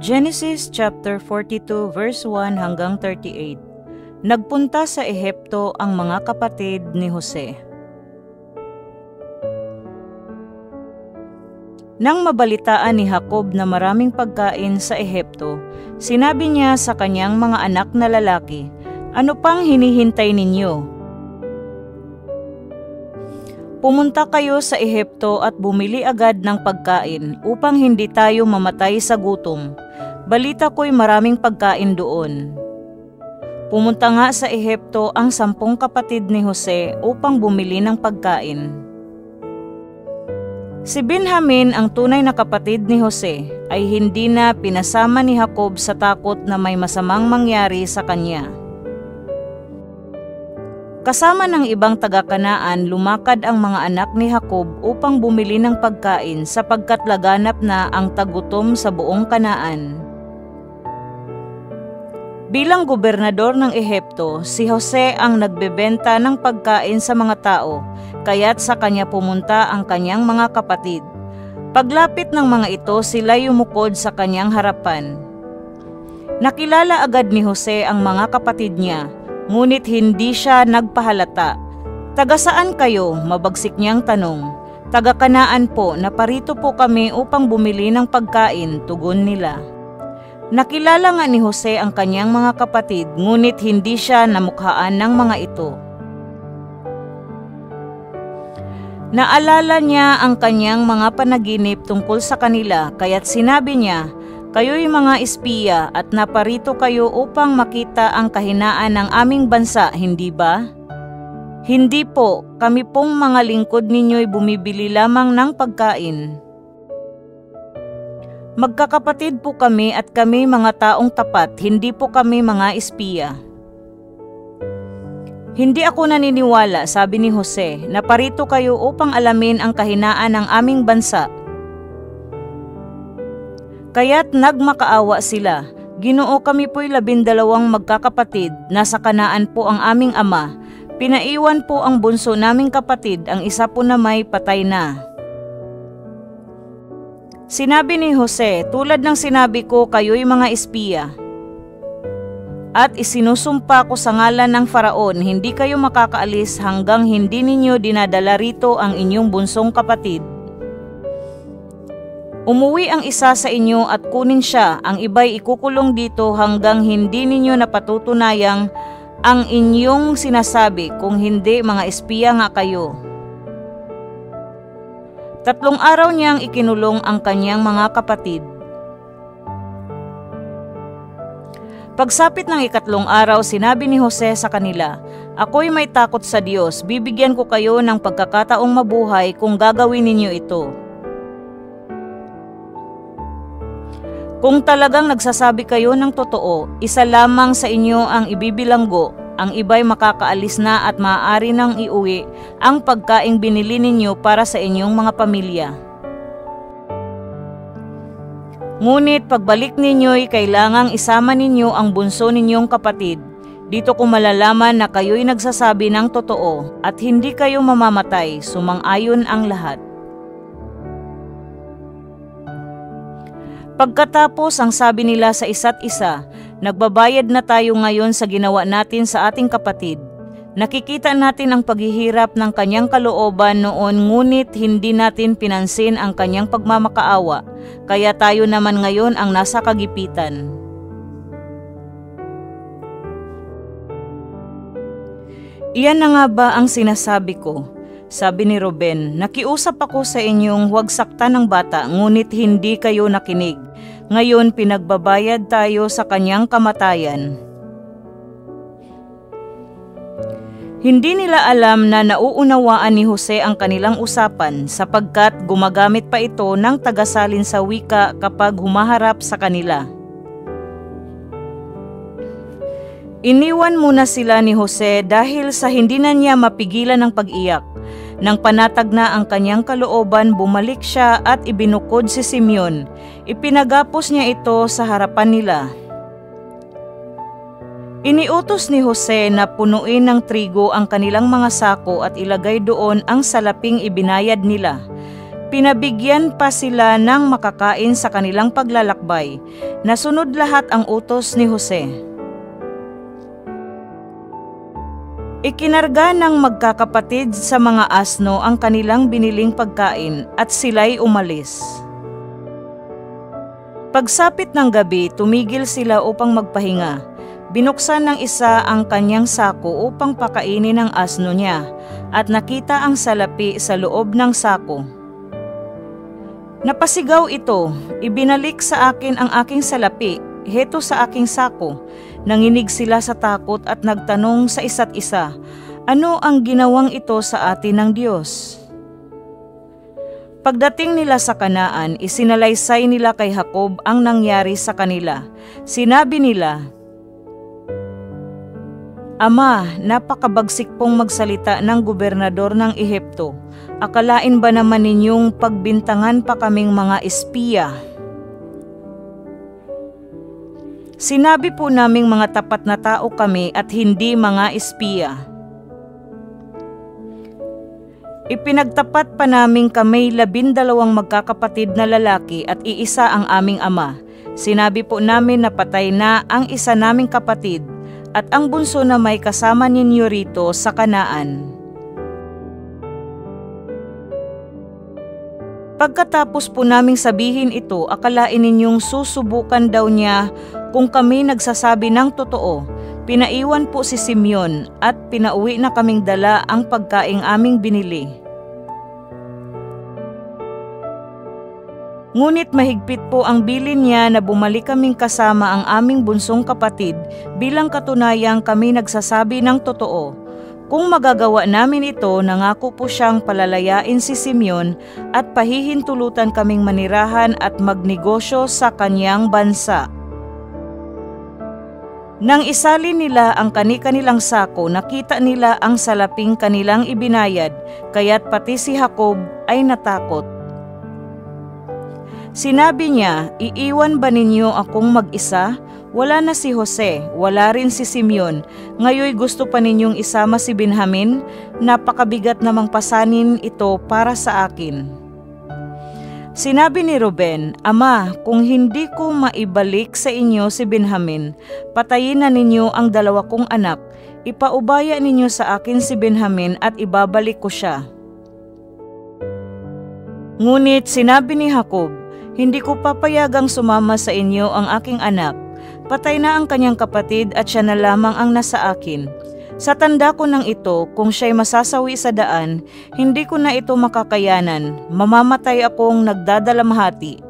Genesis chapter 42 verse 1 hanggang 38. Nagpunta sa Ehipto ang mga kapatid ni Jose. Nang mabalitaan ni Jacob na maraming pagkain sa Ehipto, sinabi niya sa kanyang mga anak na lalaki, "Ano pang hinihintay ninyo? Pumunta kayo sa Ehipto at bumili agad ng pagkain upang hindi tayo mamatay sa gutom. Balita ko'y maraming pagkain doon." Pumunta nga sa Ehipto ang 10 kapatid ni Jose upang bumili ng pagkain. Si Benjamin, ang tunay na kapatid ni Jose, ay hindi na pinasama ni Jacob sa takot na may masamang mangyari sa kanya. Kasama ng ibang taga-Kanaan, lumakad ang mga anak ni Jacob upang bumili ng pagkain sapagkat laganap na ang tagutom sa buong Kanaan. Bilang gobernador ng Ehipto, si Jose ang nagbebenta ng pagkain sa mga tao, kaya't sa kanya pumunta ang kanyang mga kapatid. Paglapit ng mga ito, sila yumukod sa kanyang harapan. Nakilala agad ni Jose ang mga kapatid niya, ngunit hindi siya nagpahalata. "Taga saan kayo?" mabagsik niyang tanong. "Taga Kanaan po, naparito po kami upang bumili ng pagkain," tugon nila. Nakilala nga ni Jose ang kanyang mga kapatid, ngunit hindi siya namukhaan ng mga ito. Naalala niya ang kanyang mga panaginip tungkol sa kanila, kaya't sinabi niya, "Kayo'y mga espiya at naparito kayo upang makita ang kahinaan ng aming bansa, hindi ba?" "Hindi po, kami pong mga lingkod ninyo'y bumibili lamang ng pagkain. Magkakapatid po kami at kami mga taong tapat, hindi po kami mga espiya." "Hindi ako naniniwala," sabi ni Jose, "na parito kayo upang alamin ang kahinaan ng aming bansa." Kaya't nagmakaawa sila. "Ginoo, kami po'y 12 magkakapatid, nasa Kanaan po ang aming ama. Pinaiwan po ang bunso naming kapatid, ang isa po na may patay na." Sinabi ni Jose, "Tulad ng sinabi ko, kayo'y mga espiya. At isinusumpa ko sa ngalan ng Faraon, hindi kayo makakaalis hanggang hindi ninyo dinadala rito ang inyong bunsong kapatid. Umuwi ang isa sa inyo at kunin siya, ang iba'y ikukulong dito hanggang hindi ninyo napatutunayang ang inyong sinasabi, kung hindi mga espiya nga kayo." 3 araw niyang ikinulong ang kanyang mga kapatid. Pagsapit ng 3 araw, sinabi ni Jose sa kanila, "Ako'y may takot sa Diyos, bibigyan ko kayo ng pagkakataong mabuhay kung gagawin ninyo ito. Kung talagang nagsasabi kayo ng totoo, isa lamang sa inyo ang ibibilanggo, ang iba'y makakaalis na at maaari nang iuwi ang pagkaing binili ninyo para sa inyong mga pamilya. Ngunit pagbalik ninyo'y kailangang isama ninyo ang bunso ninyong kapatid. Dito ko malalaman na kayo'y nagsasabi ng totoo at hindi kayo mamamatay." Sumang-ayon ang lahat. Pagkatapos, ang sabi nila sa isa't isa, "Nagbabayad na tayo ngayon sa ginawa natin sa ating kapatid. Nakikita natin ang paghihirap ng kanyang kalooban noon, ngunit hindi natin pinansin ang kanyang pagmamakaawa, kaya tayo naman ngayon ang nasa kagipitan. Iyan na nga ba ang sinasabi ko?" Sabi ni Ruben, "Nakiusap ako sa inyong huwag saktan ng bata, ngunit hindi kayo nakinig. Ngayon pinagbabayad tayo sa kanyang kamatayan." Hindi nila alam na nauunawaan ni Jose ang kanilang usapan sapagkat gumagamit pa ito ng tagasalin sa wika kapag humaharap sa kanila. Iniwan muna sila ni Jose dahil sa hindi na niya mapigilan ng pag-iyak. Nang panatag na ang kanyang kalooban, bumalik siya at ibinukod si Simeon. Ipinagapos niya ito sa harapan nila. Iniutos ni Jose na punuin ng trigo ang kanilang mga sako at ilagay doon ang salaping ibinayad nila. Pinabigyan pa sila ng makakain sa kanilang paglalakbay. Nasunod lahat ang utos ni Jose. Ikinarga ng magkakapatid sa mga asno ang kanilang biniling pagkain at sila'y umalis. Pagsapit ng gabi, tumigil sila upang magpahinga. Binuksan ng isa ang kanyang sako upang pakainin ang asno niya at nakita ang salapi sa loob ng sako. Napasigaw ito, ibinalik sa akin ang aking salapi, heto sa aking sako. Nanginig sila sa takot at nagtanong sa isa't isa, ano ang ginawang ito sa atin ng Diyos? Pagdating nila sa Kanaan, isinalaysay nila kay Jacob ang nangyari sa kanila. Sinabi nila, Ama, napakabagsik pong magsalita ng gobernador ng Ehipto. Akalain ba naman ninyong pagbintangan pa kaming mga espiya? Sinabi po naming mga tapat na tao kami at hindi mga espiya. Ipinagtapat pa namin kami 12 magkakapatid na lalaki at iisa ang aming ama. Sinabi po namin na patay na ang isa naming kapatid at ang bunso na may kasama ninyo rito sa Kanaan. Pagkatapos po naming sabihin ito, akalain ninyong susubukan daw niya kung kami nagsasabi ng totoo. Pinaiwan po si Simeon at pinauwi na kaming dala ang pagkaing aming binili. Ngunit mahigpit po ang bilin niya na bumalik kaming kasama ang aming bunsong kapatid bilang katunayang kami nagsasabi ng totoo. Kung magagawa namin ito, nangako po siyang palalayain si Simeon at pahihintulutan kaming manirahan at magnegosyo sa kanyang bansa. Nang isalin nila ang kani-kanilang sako, nakita nila ang salaping kanilang ibinayad, kaya't pati si Jacob ay natakot. Sinabi niya, iiwan ba ninyo akong mag-isa? Wala na si Jose, wala rin si Simeon. Ngayoy gusto pa ninyong isama si Benjamin? Napakabigat namang pasanin ito para sa akin. Sinabi ni Ruben, Ama, kung hindi ko maibalik sa inyo si Benjamin, patayin na ninyo ang 2 kong anak. Ipaubaya ninyo sa akin si Benjamin at ibabalik ko siya. Ngunit sinabi ni Jacob, hindi ko papayagang sumama sa inyo ang aking anak. Patay na ang kanyang kapatid at siya na lamang ang nasa akin. Sa tanda ko ng ito, kung siya'y masasawi sa daan, hindi ko na ito makakayanan. Mamamatay akong nagdadalamhati.